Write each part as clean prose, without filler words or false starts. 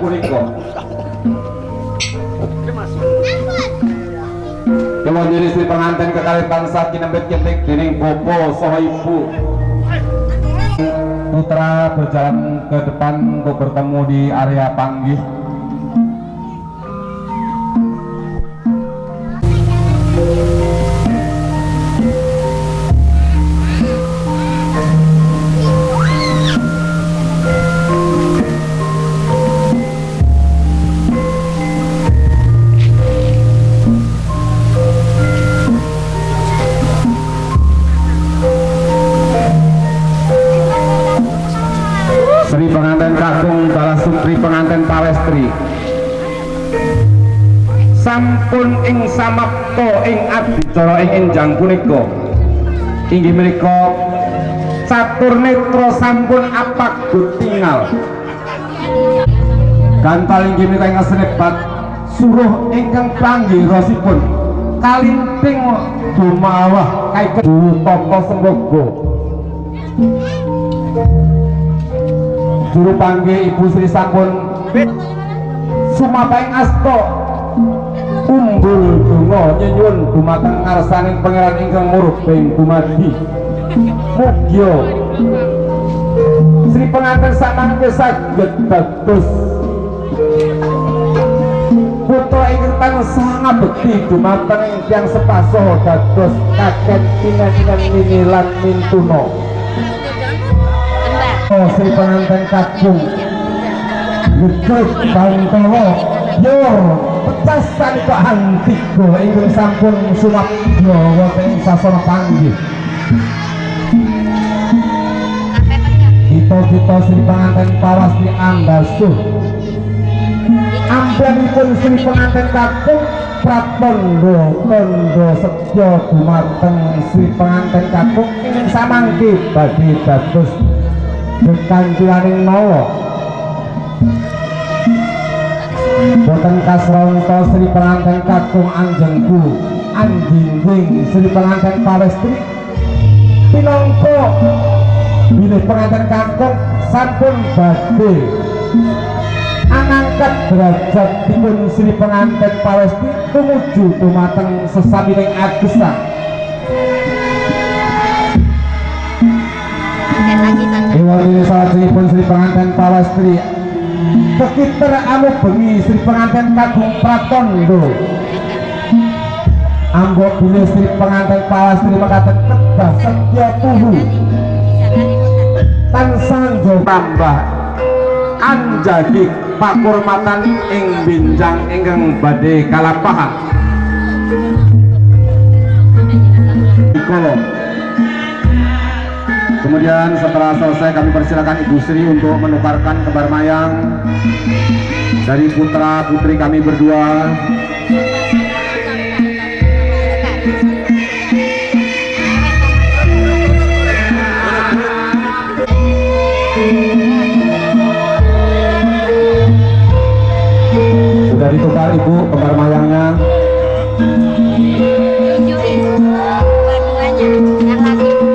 punika. Kula diri istri pengantin kekalih tansah kinembet ketik dening bapa saha ibu. Putra berjalan ke depan untuk bertemu di area panggih. Sri pengantin kakung balas sutri pengantin pawestri sampun ing samapta ing adicara ing enjang punika inggih menika catur netra sampun apagut tingal gantal inggih menika ing senebat suruh ingkang panggirosipun kalinting dumawah kaiku tapa sembogo juru panggih Ibu Sri sampun sumapaing asta umbul donga nyuwun dumateng ngarsaning pangeran ingkang murbeng dumadi mugya Sri pengantin samangke saged dados putra ingkang tansah ngabekti dumateng tiyang sepasoh dados kakek kinan-kinan mini lan mintuna. Sri pengantin kakung gedhek bantala yor pecasan keantiga ingkang sampun sumabya wonten ing sasana panggih. Kita Sri pengantin pawasti andasuh ambanipun Sri pengantin kakung pratandha tandha setya dumateng Sri pengantin kakung ingkang samangke badhe dados dekantilaning mawa boten kasronto Sri pengantin kakung anjengku anjing Sri pengantin pawestri pinangka bilih pengantin kakung sampun badhe angangkat derajat dipun Sri pengantin pawestri tumuju dumateng sesamining agesang. Iwal ini salajengipun Sri pengantin pawestri kekiter amu bengi Sri pengantin kakung pratandha ambo bilih Sri pengantin pawestri mekaten kedah setya tuhu tansah tambah anjadi pakurmatan ing binjang ingkang badhe kalampahan dikala. Kemudian setelah selesai kami persilakan Ibu Sri untuk menukarkan kebar mayang dari putra putri kami berdua. Sudah ditukar Ibu kebar mayangnya.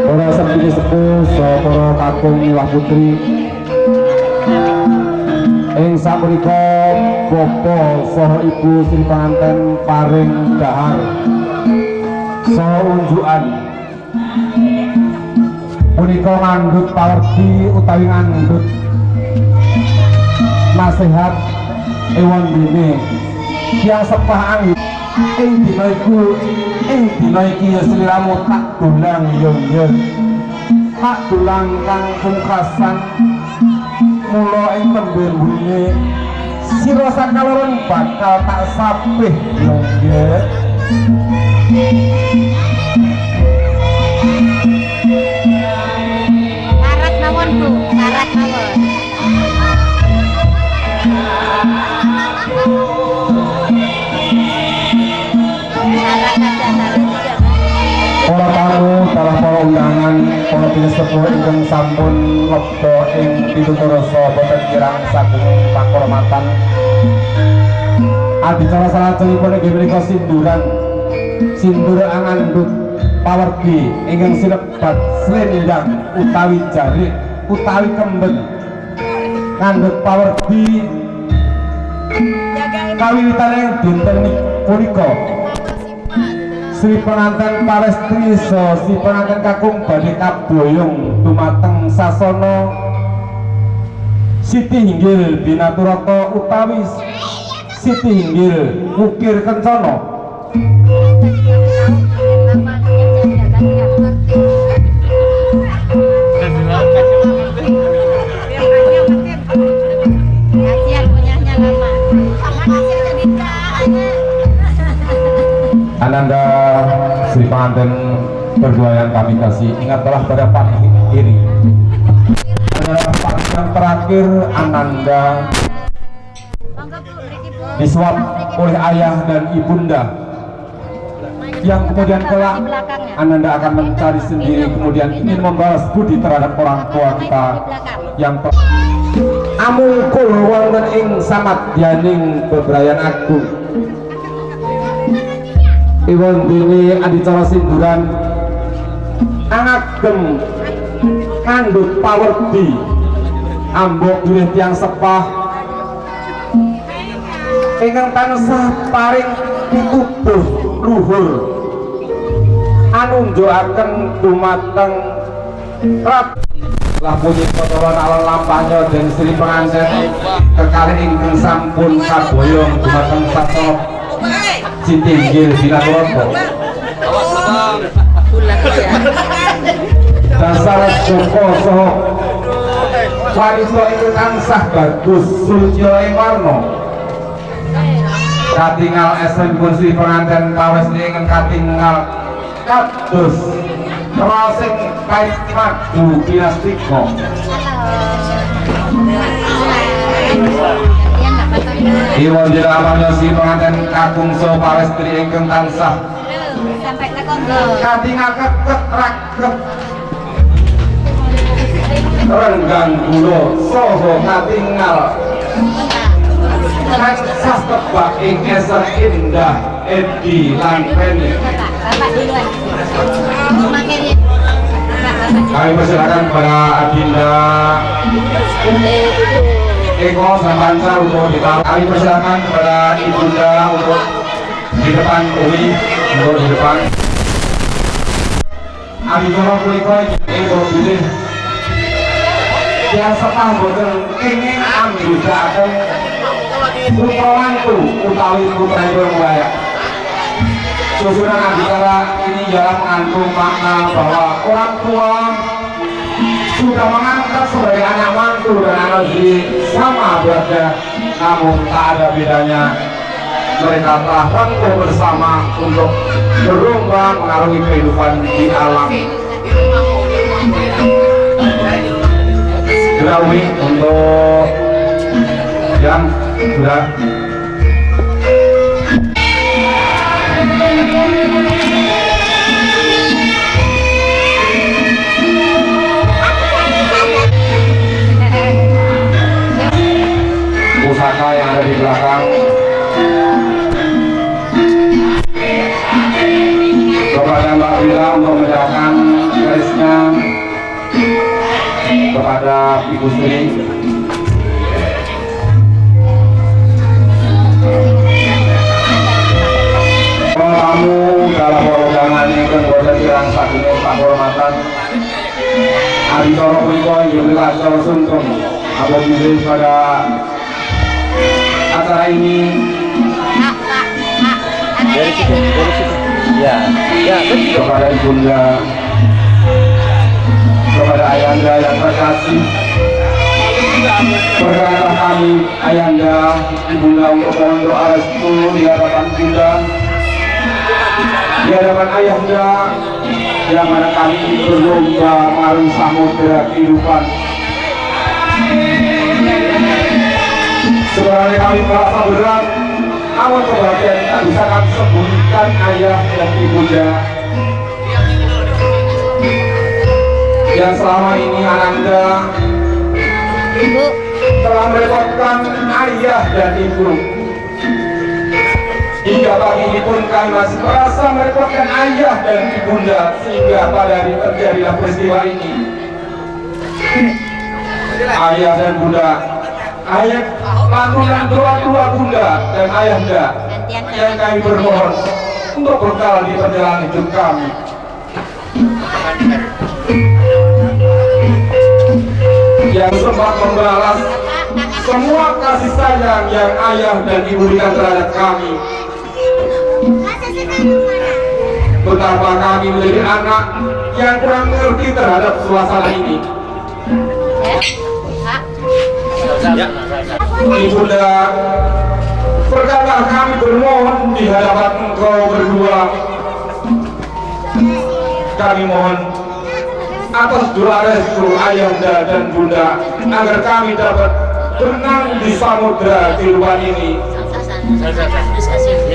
Para sepini sepuh para kakung milah putri ing sapunika bapa saha ibu Sri pengantin paring dahar saha unjukan punika ngandhut pawerdi utawi ngandhut nasihat ewon dene Hyang Sepah Angin ing dina iki ya sliramu tak dulang yen tak dulang kang pungkasan mula ing tembe mbune sira sakaloron bakal tak sapih nggih. Syarat mawon Bu, syarat mawon. Para tamu, para undangan, para pinsepuh ingkang sampun lebda ing pitutursa boten kirang saking pakurmatan. Adicara salajengipun inggih menika sindur angandhut pawerdi ingkang sinebat slendang utawi jarik utawi kemben ngandhut pawerdi Kawiwitane dinten punika Sri penganten Palestri si penganten kakung badhe kaboyong dumateng sasana Siti Hinggil Binaturata utawi Siti Hinggil Ukir Kencana. Ananda Sri pengantin berdua yang kami kasih, ingatlah pada pagi ini adalah pagi yang terakhir Ananda disuap oleh ayah dan ibunda, yang kemudian kelak Ananda akan mencari sendiri, kemudian ingin membalas budi terhadap orang tua kita yang amungkul wonten ing samadyaning bebrayan agung. Iwon dini adicara sinduran angagem ngandut pawerdi ambok bilih tiang sepah ingkang tansah paring pitutuh luhur anunjukaken dumateng rat lapunyi kotoran alon lampahnya dan Sri pengantin kekalih ingkang sampun kaboyong dumateng sasana Siti Hinggil Binaturata. Dasar Joko saha wanita ingkang tansah bagus sulya ing warna. Katingal esenipun Sri pengantin Palestri ingkang katingal kados rasing kait madu kinastika. Iwon dilamanya si pengantin kakung so Palestri ingkang tansah katingal keket raket renggang kula saha katingal tansah tebak ing eser indah edi lan peni. Kami persilakan para adinda Eko Samansa untuk ditaruh. Kami persilakan kepada ibunda untuk di depan Umi, untuk di depan. Adinda punika Eko bilih yang sepah boten kenging ambedakaken putra mantu utawi putranipun Mbak. Susunan acara ini ialah mengandung makna bahwa orang tua sudah mengangkat sebagai anak mantu dan anak istri sama beratnya, namun tak ada bedanya. Mereka telah rangkuh bersama untuk berlomba mengarungi kehidupan di alam. Drawing untuk yang sudah pusaka yang ada di belakang kepada Mbak Bila untuk menyerahkan kerisnya kepada Ibu Sri. Tamu dalam undangan ini kan boten kirang sagunging penghormatan adicara punika inggih acara sungkem apabila pada acara ini dari situ ya kepada ibunda, kepada ayanda yang terkasih, perkenankan kami ayanda ibunda untuk mohon doa restu di hadapan bunda, di hadapan ayahanda yang mana kami berlomba mengarungi samudera kehidupan. Sebenarnya kami merasa berat, namun kebahagiaan tak bisa kami sembunyikan ayah dan ibunda yang selama ini Ananda telah merepotkan ayah dan ibu. Hingga pagi ini pun kami masih merasa merepotkan ayah dan ibunda, sehingga pada hari terjadilah peristiwa ini. Ayah dan bunda, ayat lantunan doa-doa bunda dan ayahanda yang kami bermohon untuk bekal di perjalanan hidup kami. Yang sempat membalas semua kasih sayang yang ayah dan ibu berikan terhadap kami. Betapa kami menjadi anak yang kurang mengerti terhadap suasana ini. Ibunda, berkatlah kami bermohon di hadapan engkau berdua. Kami mohon atas doa restu ayahanda dan bunda agar kami dapat berenang di samudra kehidupan ini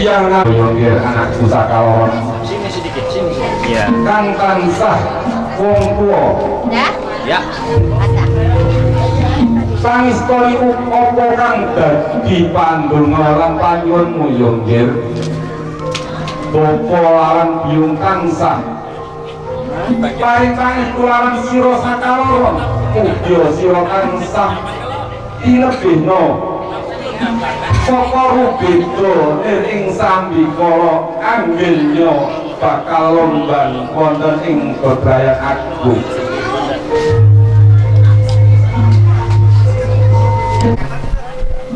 yang namanya anak Pusaka Sini sedikit, sini. Ya. kan tansah wong tuwa Ya. pangistoni opo kang dadi pandonga lan panyuwunmu ya nggih bapa lawan biyung tansah paring kulawan sira sakaloro muga sira tansah dilebihno saka rubeda ing sambikala anggilnya bakal lomban wonten ing Bebrayan Agung.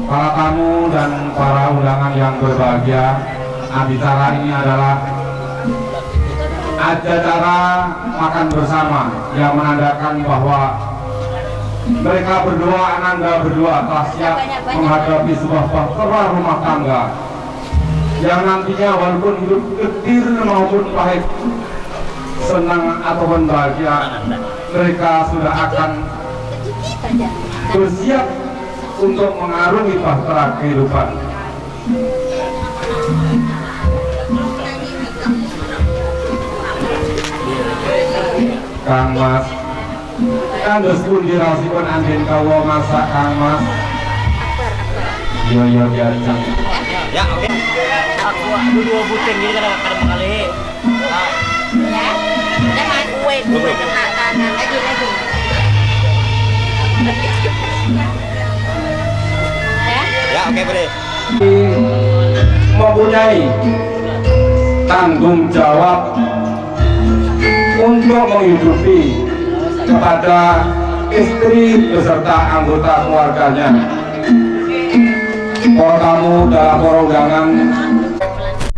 Para tamu dan para undangan yang berbahagia, acara ini adalah acara makan bersama yang menandakan bahwa mereka berdua, ananda berdua telah siap menghadapi sebuah bahtera rumah tangga yang nantinya walaupun hidup getir maupun pahit, senang ataupun bahagia, mereka sudah akan bersiap untuk mengarungi bahtera kehidupan. Kang Mas, kandos pun dirasipun angin kawo masak Kang Mas. Yo biasa. Ya, oke. Aku dua buting jadi kadang kali. Ya, jangan kue dulu kanan lagi. Ya, oke, Bre. Mempunyai tanggung jawab untuk menghidupi kepada istri beserta anggota keluarganya. Para tamu dalam para undangan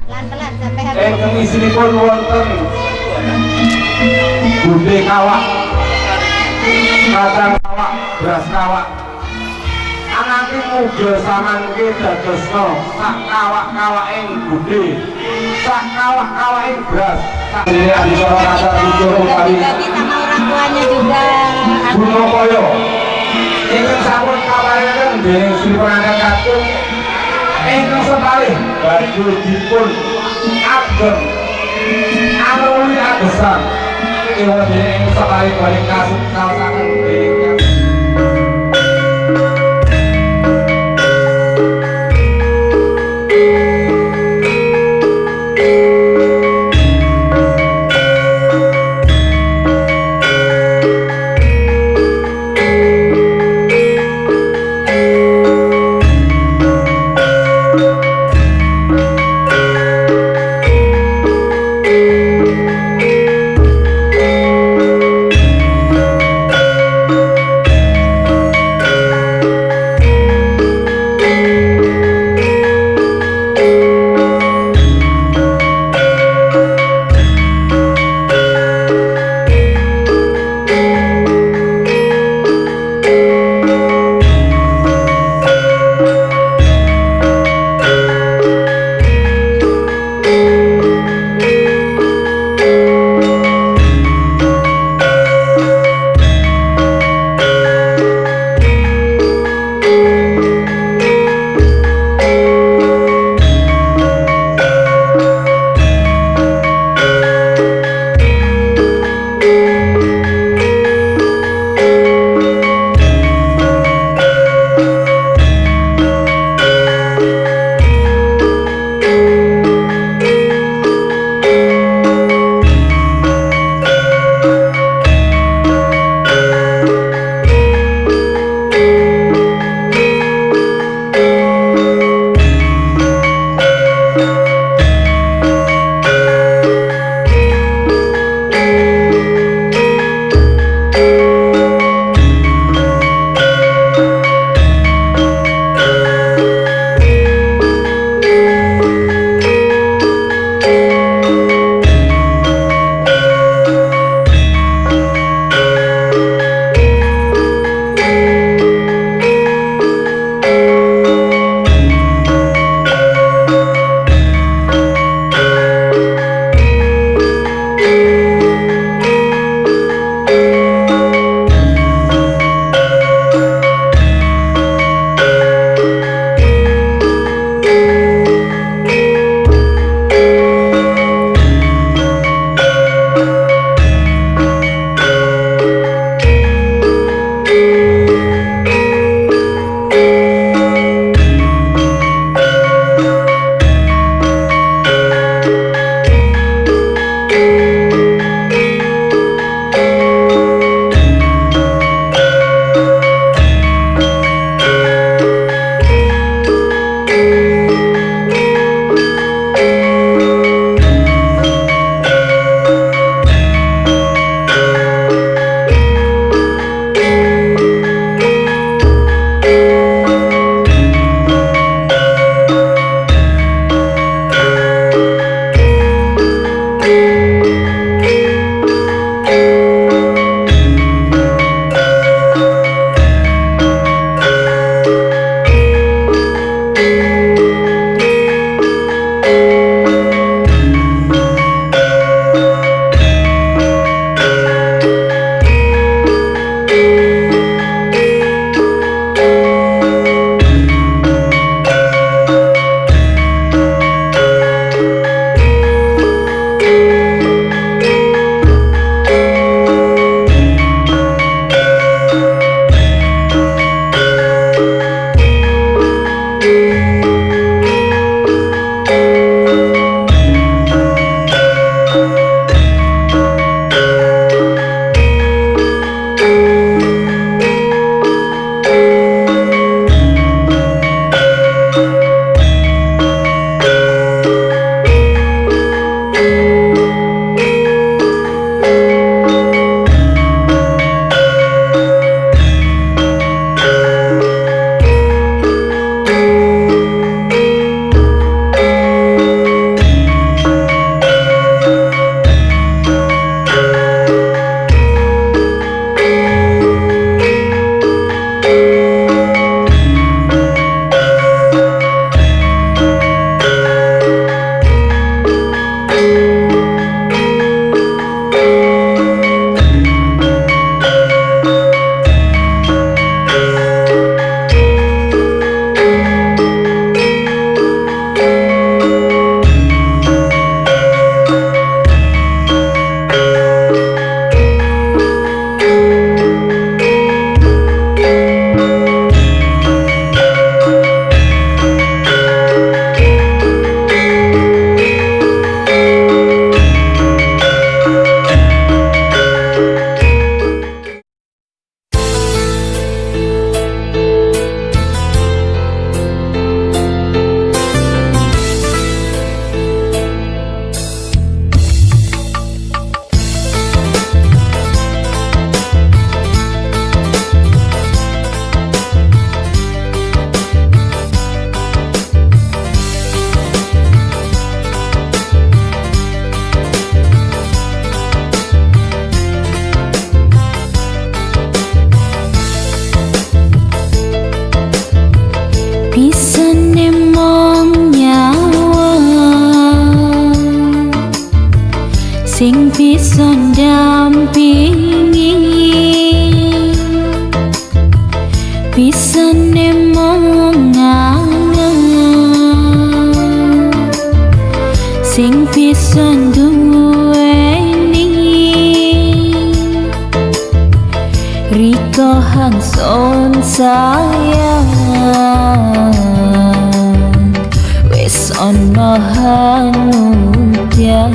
Pelan-pelan sampai habis. ingkang isinipun wonten bunde kawak, kacang kawak, beras kawak. Ananging muga samangke dadosna sak kawak-kawake bunde, sak kawak-kawake beras. Ini adicara kata tutur utawi Bagi sama orang tuanya juga. Gunung Koyo. Ingkang sampun kawareken dening Sri Pengantin Katung ingkang sepalih badhe dipun ageng aluri agesan ingkang dening sepalih badhe kasuksasaken dening Riko Hanson sayang wis ana hangudian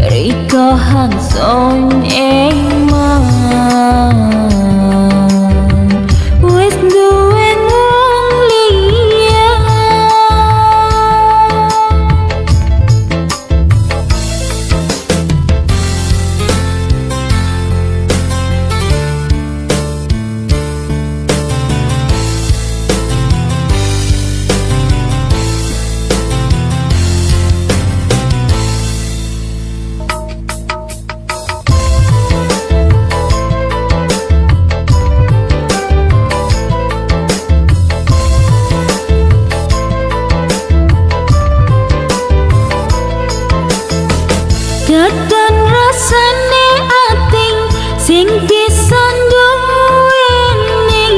Riko Hanson emang wis duwe wong liya Dadan rasane ati sing bisa duweni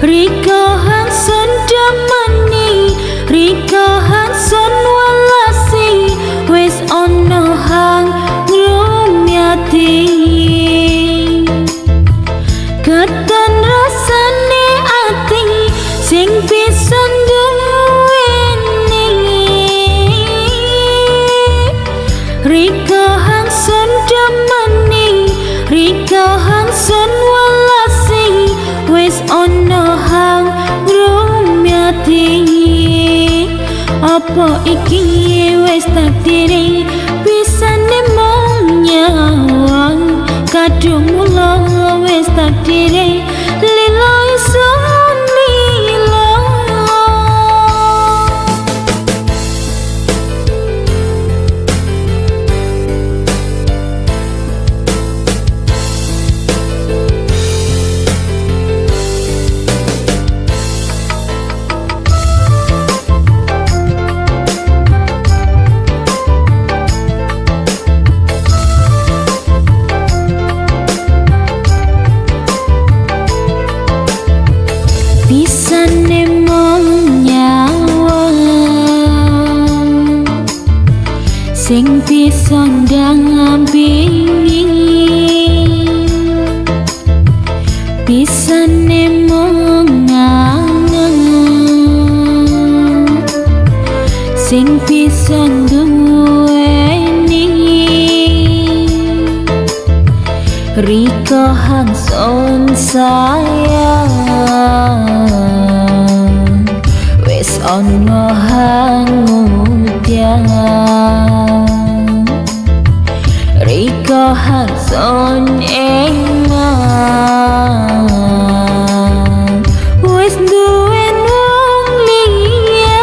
Riko Hanson damani Riko Hanson walasi wis ana hang ngrumiati Dadan rasane ati sing bisa Riko Hanson damani Riko Hanson walasi wis ana hang ngrumiati apa iki wis takdire pisane mung nyawang kadung mula wis takdire lilo iso lilo Pisane mung nyawang sing bisa ndampingi pisane mung ngangen sing bisa duweni Riko Hanson sayang wis ana hangudian Riko Hanson emang wis duwe wong liya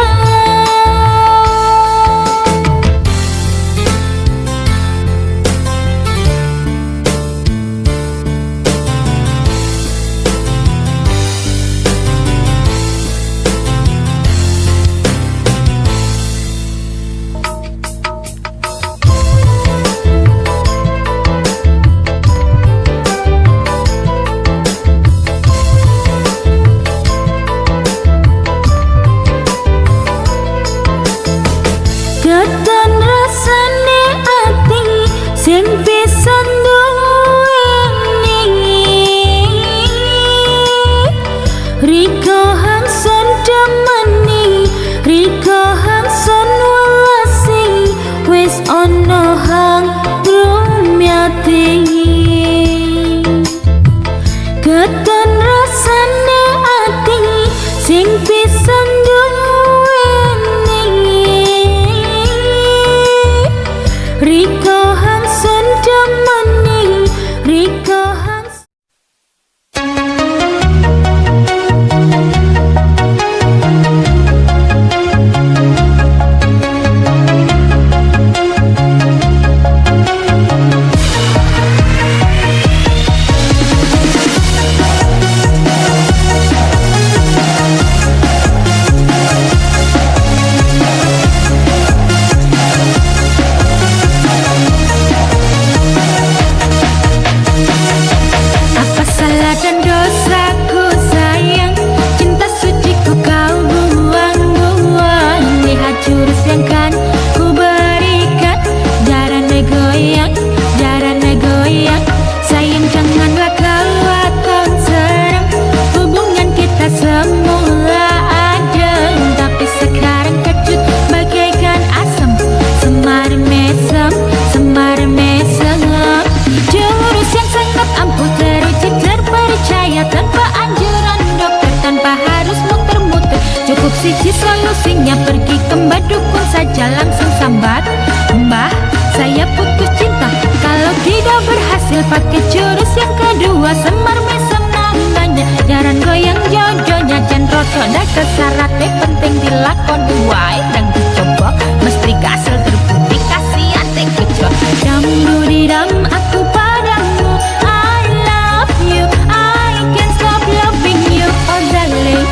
pakai jurus yang kedua, semar mesem namanya. Jaran goyang jodohnya, jan roto dah kesarat. Penting dilakoni wae dan dicoba, mesti kasil terbukti kasih hati kejo. Dam duri dam aku padamu, I love you, I can't stop loving you, oh darling.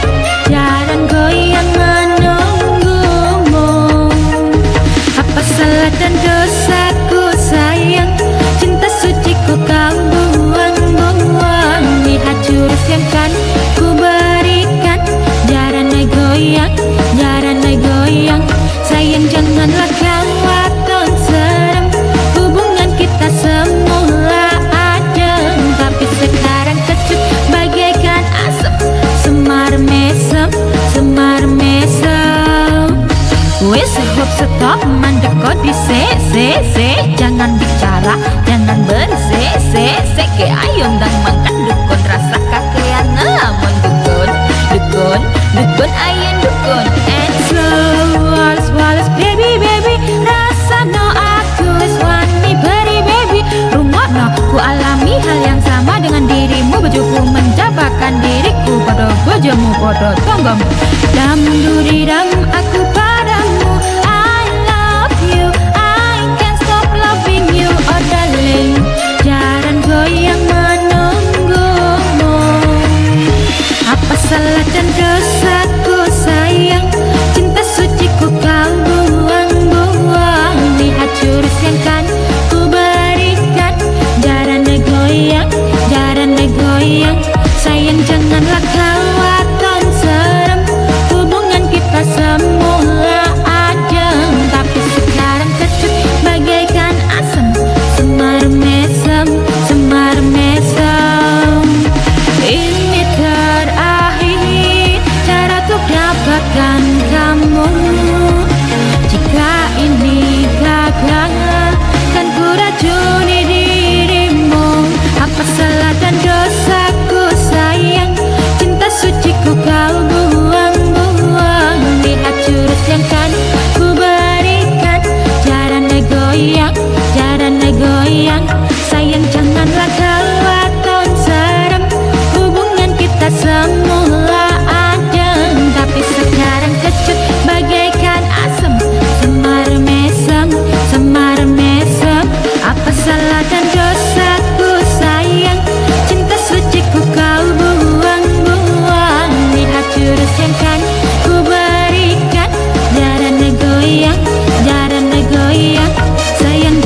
Jaran goyang menunggumu, apa salah dan dosaku sayang, cinta suciku kau buang-buang. Lihat jurus yang kan ku berikan, jaran goyang, jaran goyang. Sayang janganlah kau waton serem, hubungan kita semula adem, tapi sekarang kecut bagaikan asap, semar mesem, semar mesem. Wes hop stop mandek kau di se, jangan bicara, jangan berse, ke ayam dan makan dukun, rasa kakean namun dukun ayam dukun. And so walas baby rasa no aku wes wani beri baby. Rumah no ku alami hal yang sama dengan dirimu, bajuku menjabakan diriku, pada bojomu pada tonggomu. Dam duri dam aku padamu, I love you, I can't stop loving you, oh darling. Jaran goyang menunggumu, apa salah dan dosaku sayang, cinta suciku kau buang-buang. Lihat jurus yang kan ku berikan, jaran goyang, jaran goyang. Sayang janganlah kau waton serem, hubungan kita semula adem, tapi sekarang kecut bagaikan asam, semar mesem, semar mesem. Ini terakhir cara untuk dapatkan kamu, jika ini gagal kan ku racuni dirimu. Apa salah dan dosaku sayang, cinta suciku kau buang-buang. Lihat jurus yang kan ku berikan, jaran goyang, jaran goyang. Sayang janganlah kau waton serem, hubungan kita semula adem, tapi sekarang kecut bagaikan asam, semar mesem, semar mesem. Apa salah dan dosaku sayang, cinta suciku kau buang-buang. Lihat jurus yang kan ku berikan, jaran goyang, jaran goyang. Sayang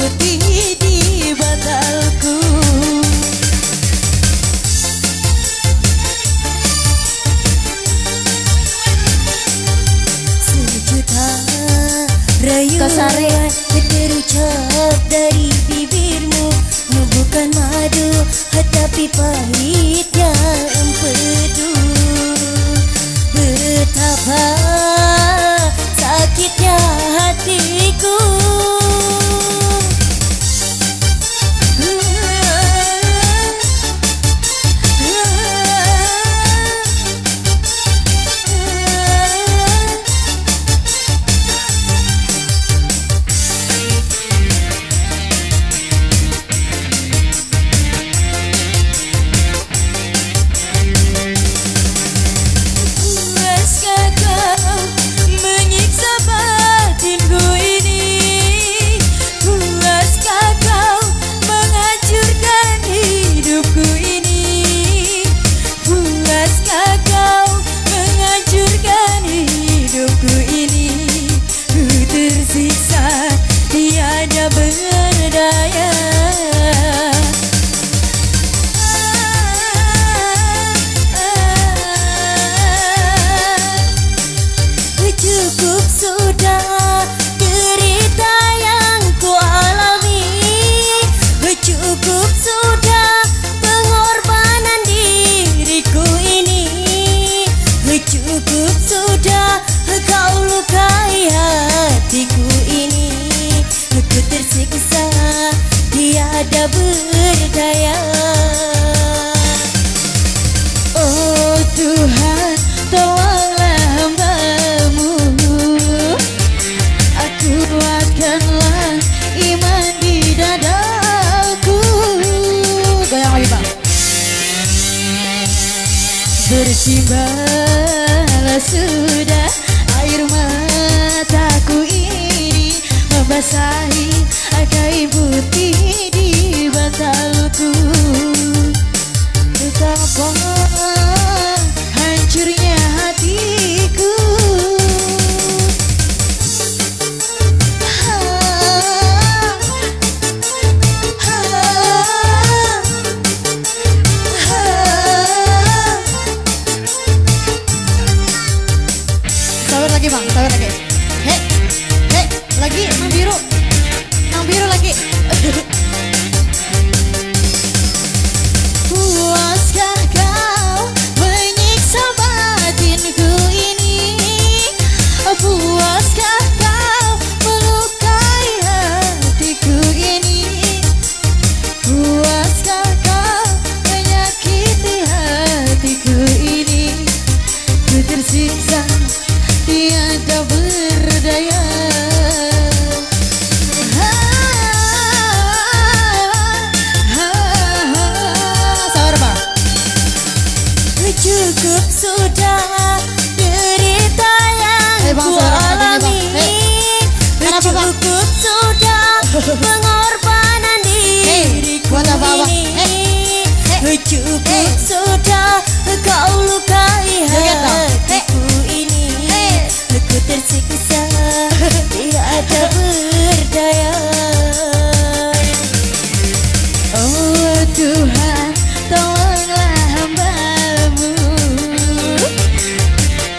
putih di bantalku. Sejuta rayuan terucap dari bibirmu, bukan madu tapi pahitnya empedu. Betapa sakitnya hatiku. Cukup sudah derita yang ku alami, cukup sudah pengorbanan diriku ini, cukup sudah kau lukai hatiku ini. Ku tersiksa tiada berdaya. Oh Tuhan, tolonglah hamba-Mu, kuatkanlah iman di dadaku. Goyang lagi Bang. Bersimbahlah sudah air mataku ini, membasahi kain putih di bantalku. Betapa hancurnya hatiku. Sabar lagi Bang, sabar lagi. Hei, hei, lagi Mang Biru lagi. Puaskah kau menyiksa batinku ini? Puaskah kau melukai hatiku ini? Puaskah kau menyakiti hatiku ini? Ku tersiksa tiada berdaya. Cukup sudah derita yang ku alami, cukup sudah pengorbanan diriku ini, cukup sudah kau lukai hatiku ini. Ku tersiksa tiada berdaya. Oh Tuhan, tolonglah hamba-Mu,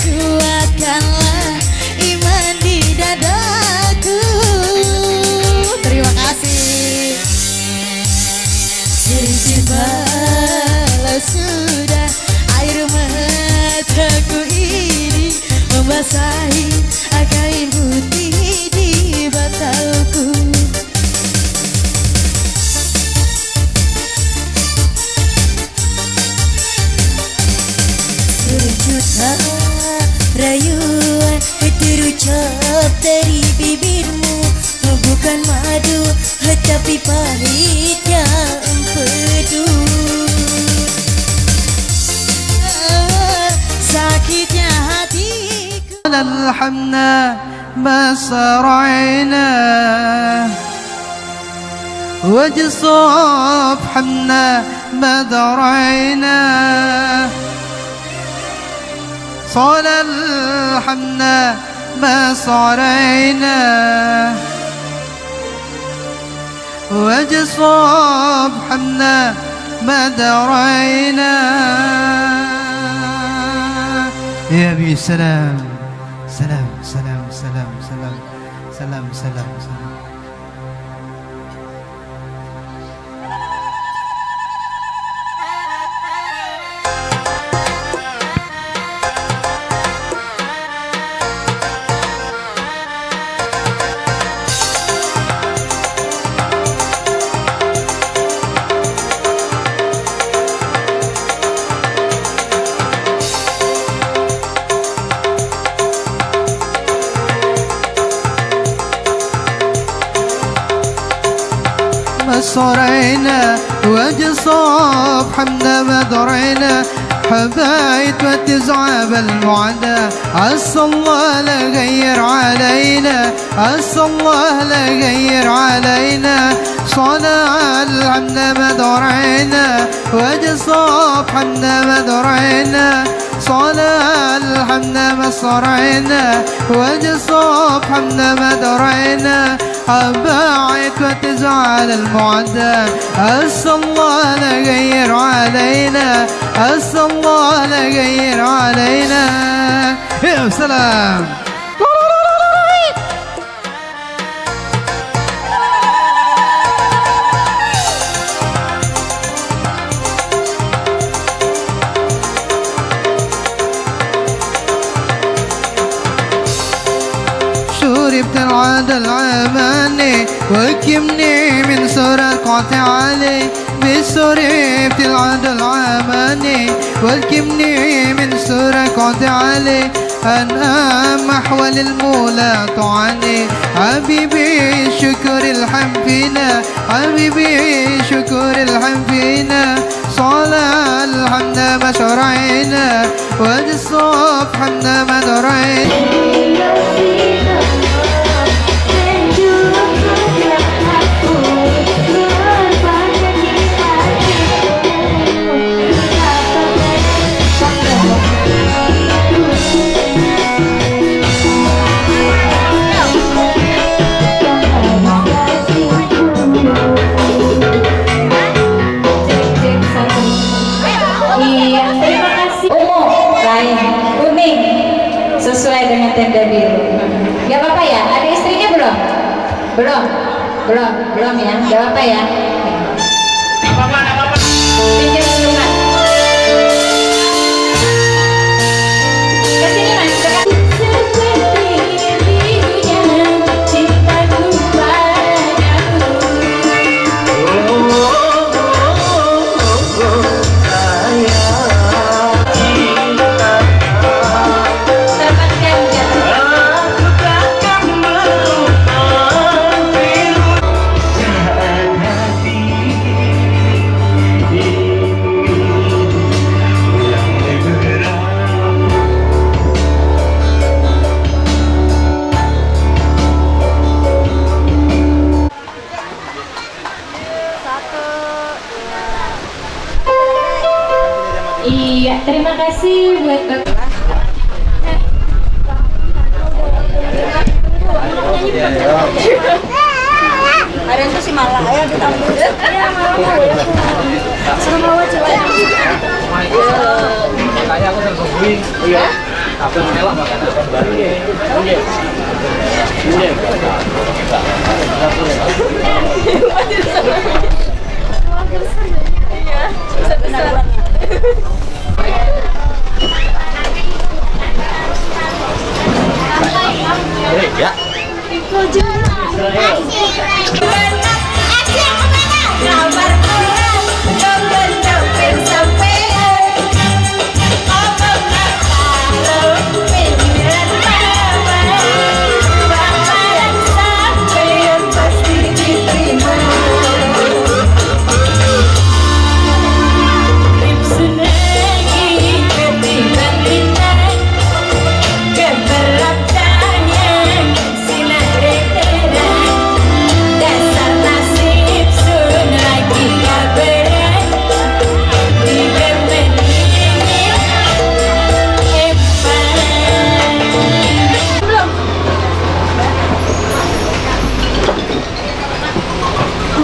kuatkanlah iman di dadaku. Terima kasih. Terjebaklah sudah air mataku ini, membasahi kain putih di bantalku. Sejuta rayuan terucap dari bibirmu, bukan madu tapi pahitnya empedu. Sakitnya hatiku. الحمنا ما سرعنا وجصوب حمنا ما درعنا صال الحمنا ما صرينا وجصاب حمنا ما درينا. يا أبي سلام سلام سلام سلام سلام سلام سلام سلام. صرينا وجصاب حمنا ما درينا حبايت وتزعب المعدى عسى الله لا غير علينا عسى الله لا غير علينا صنع الحمنا ما درينا وجصاب حمنا ما درينا صنع الحمنا ما صرينا وجصاب حمنا ما درينا حبايت وتزعل المعدى عسى الله لا غير علينا عسى الله لا غير علينا. يا سلام. شربت العادة العماني وكمني من سرقة علي بسربت العادة العماني والكمني من سرقة علي أنا محول المولى طعني حبيبي شكر الحمد فينا حبيبي شكر الحمد فينا صلاة الحمد ما شرعنا والصوف حمد ما درينا. Sesuai dengan tenda biru. Gak apa-apa ya? Ada istrinya belum? Belum ya? Gak apa-apa ya? Pinjam sunat. Kesini mas, dekat. Iya, terima kasih buat Bapak. Ada itu si malah ya ditambah. Iya, malah. Sama wajib. Makanya aku tersuguhin. Iya. Apa melak makanan baru ya. Iya. Ya. Terima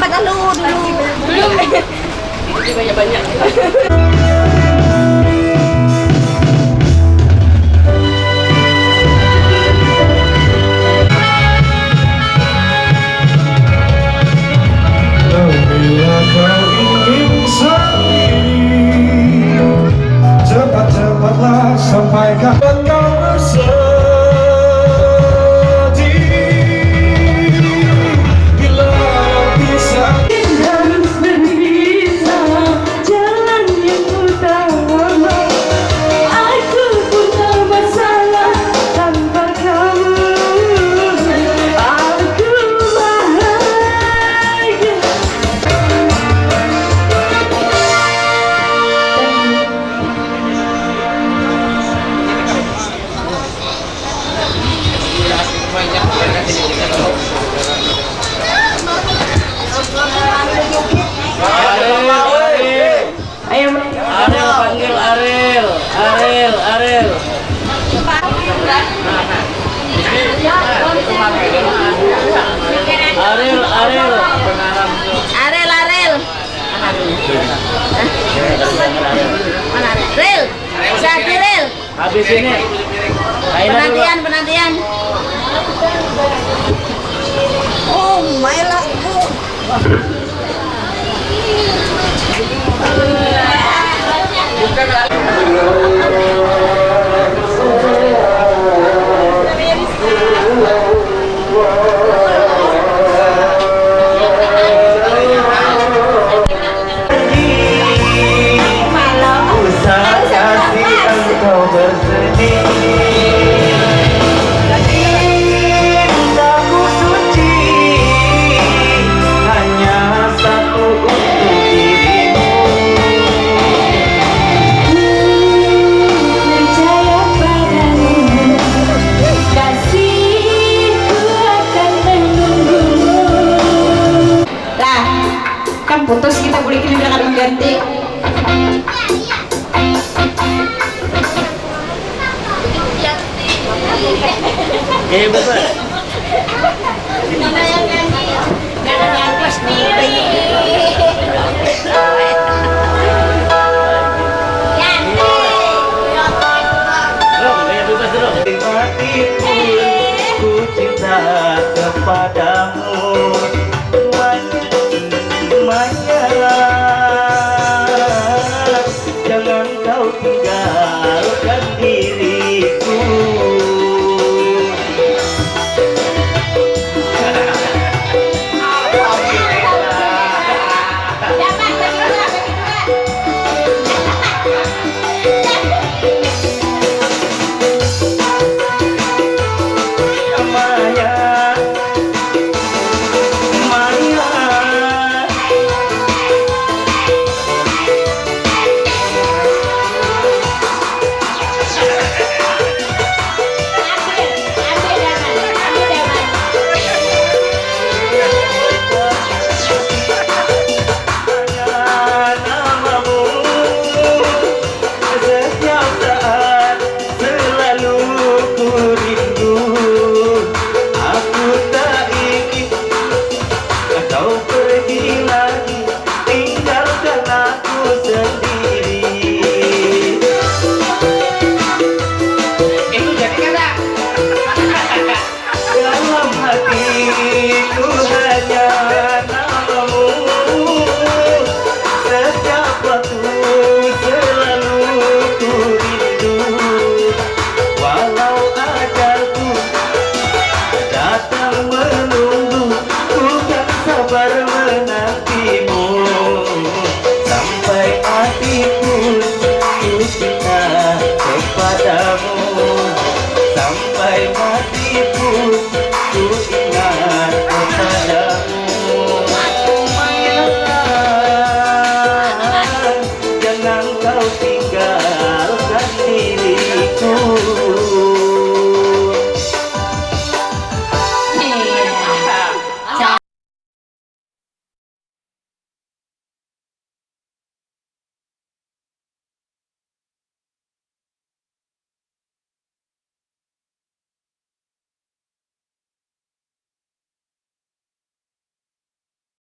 kata lu dulu. Ini banyak-banyak. Bila kau ingin sendiri, cepat-cepatlah sampaikan kau bersedih. Bila bisa Harus berpisah, jalan yang utama. Aku punya masalah tanpa kamu. Aku bahagia. Ariel panggil Ariel. Ariel. Mana Ril? Satu Ril. Habis ini. Penantian. Oh, Maila. Percaya padamu, kasihku akan menunggumu. Lah, kan putus kita boleh kirim dengan mengganti. Bapak. Mati pun ku cinta kepadamu, Maya.